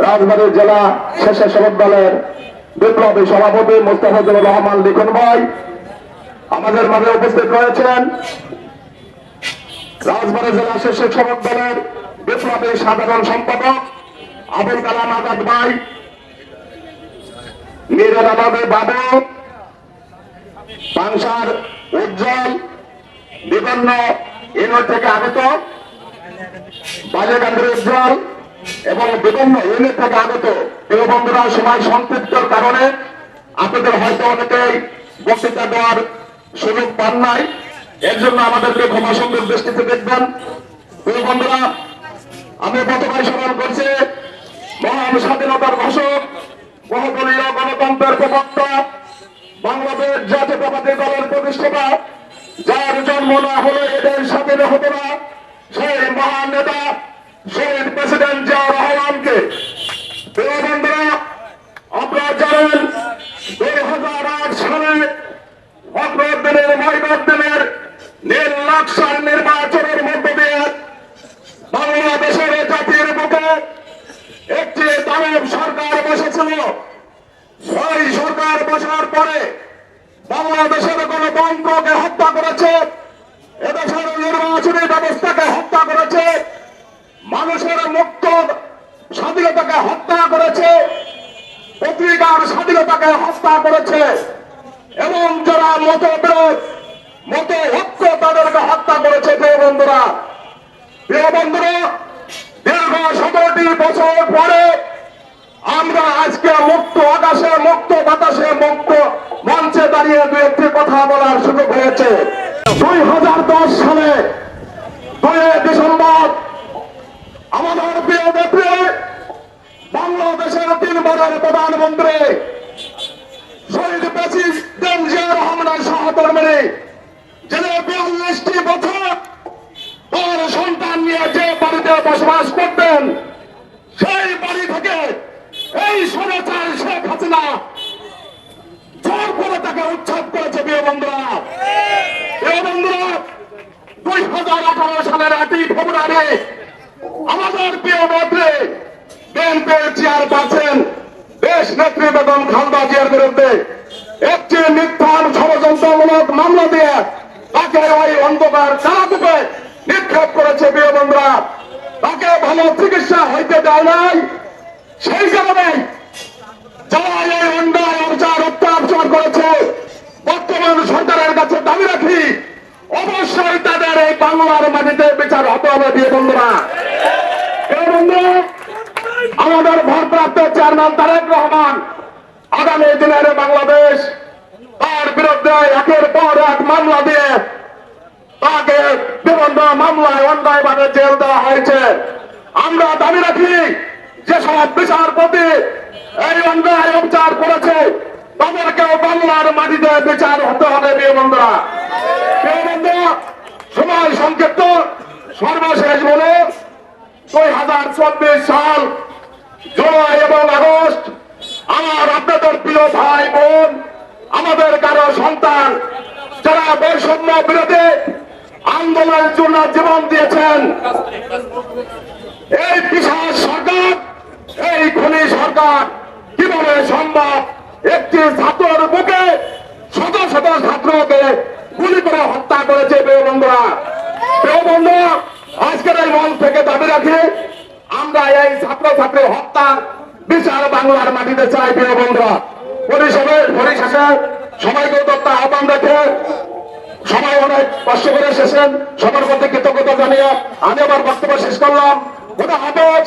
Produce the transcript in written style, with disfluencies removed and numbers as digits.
রাজবাড়ী জেলা স্বেচ্ছাসেবক দলের বিপ্লবী সভাপতি মোস্তাফিজুর রহমান লিখন ভাই আমাদের মাঝে উপস্থিত রয়েছেন। রাজবাড়ী জেলা স্বেচ্ছাসেবক দলের বিপ্লবী সাধারণ সম্পাদক আবুল কালাম আজাদ ভাই, মিরাবাদী বাবু, পাংশার উজ্জ্বল, বিভিন্ন ইউনিট থেকে আগত বালিয়াকান্দির উজ্জ্বল এবং বিভিন্ন ইউনিট থেকে আগত প্রিয় বন্ধুরা, সময় সংক্ষিপ্তর কারণে আপনাদের হয়তো অনেকেই বক্তৃতা দেওয়ার সুযোগ পান নাই, এর জন্য আমাদেরকে ক্ষমা সুন্দর দৃষ্টিতে দেখবেন। প্রিয় বন্ধুরা, আমি প্রথমে স্মরণ করছি মহান স্বাধীনতার ঘোষক, বহুদলীয় গণতন্ত্রের প্রবক্তা, বাংলাদেশ জাতীয়তাবাদী দলের প্রতিষ্ঠাতা, যার জন্ম না হলে এদের স্বাধীন হতো না, সেই মহান নেতা শহীদ প্রেসিডেন্ট জিয়াউর রহমানকে। প্রিয় বন্ধুরা, আপনারা জানেন 2008 সালে অগ্রদিনের মহিবাদ্দিনের নীল নকশার নির্বাচনের মধ্য দিয়ে বাংলাদেশের জাতির বুকে একটি দানব সরকার বসেছিল। সেই সরকার বসার পরে বাংলাদেশের গণতন্ত্রকে হত্যা করেছে, এদেশের নির্বাচনী ব্যবস্থাকে হত্যা করেছে, মানুষের মুক্ত স্বাধীনতাকে হত্যা করেছে, পত্রিকার স্বাধীনতাকে হত্যা করেছে এবং যারা মতবিরোধ মত ঐক্য তাদেরকে হত্যা করেছে। প্রিয় বন্ধুরা, দীর্ঘ 17টি বছর পরে আমরা আজকে মুক্ত আকাশে, মুক্ত বাতাসে, মুক্ত মঞ্চে দাঁড়িয়ে দু একটি কথা বলার সুযোগ হয়েছে। 2010 সালে 2 ডিসেম্বর আমাদের প্রিয় নেত্রী, বাংলাদেশের 3 বারের প্রধানমন্ত্রী শহীদ প্রেসিডেন্ট জিয়াউর রহমানের সহধর্মিণী, যিনি 42টি বছর তার সন্তান নিয়ে যে বাড়িতে বসবাস করতেন, সেই বাড়ি থেকে এই স্বৈরাচার শেখ হাসিনা জোর করে তাকে উচ্ছেদ করেছে। প্রিয় বন্ধুরা, 2018 সালের 8ই ফেব্রুয়ারি আমাদের প্রিয় নেত্রী, বিএনপির চেয়ারপারসন দেশ নেত্রী বেগম খালেদা জিয়ার বিরুদ্ধে একটি মিথ্যা ষড়যন্ত্রমূলক মামলা দিয়ে তাকে ওই অন্ধকার কারাগারে নিক্ষেপ করেছে। প্রিয় বন্ধুরা, তাকে ভালো চিকিৎসা হইতে দেয় নাই। সেই কারণে যারা এই অন্যায় অত্যাচার করেছে, বর্তমান সরকারের কাছে দাবি রাখি অবশ্যই তাদের এই বাংলার মাটিতে বিচার হতে হবে। প্রিয় বন্ধুরা, আমাদের ভারপ্রাপ্ত চেয়ারম্যান তারেক রহমান আগামী দিনের বাংলাদেশ, তার বিরুদ্ধে একের পর এক মামলা দিয়ে তাকে বিভিন্ন মামলায় অন্যায়ভাবে জেল দেওয়া হয়েছে। আমরা দাবি রাখি যেসব বিচারপতি এই অন্যায় অবিচার করেছে তাদেরকেও বাংলার মাটিতে বিচার হতে হবে। প্রিয় বন্ধুরা, সময় সংক্ষিপ্ত, সর্বশেষ বলে 2024 সাল জুলাই এবং আগস্ট আমার আপনাদের প্রিয় ভাই বোন, আমাদের কারো সন্তান যারা বৈষম্য বিরোধী আন্দোলনের জন্য জীবন দিয়েছেন, এই বিশাল সরকার, এই খুনি সরকার কিভাবে সম্ভব একটি ছাত্রের বুকে শত শত ছাত্রকে গুলি করে হত্যা করেছে। প্রিয় বন্ধুরা, আজকের এই মঞ্চ থেকে দাবি রাখি আমরা এই ছাত্রছাত্রী হত্যার বিচার বাংলার মাটিতে চাই। প্রিয় বন্ধুরা, পরিশেষে সবাইকে আহ্বান রেখে সবাই অনেক কষ্ট করে এসেছেন, সবার মধ্যে কৃতজ্ঞতা জানিয়ে আমি আমার বক্তব্য শেষ করলাম। খোদা হাফেজ।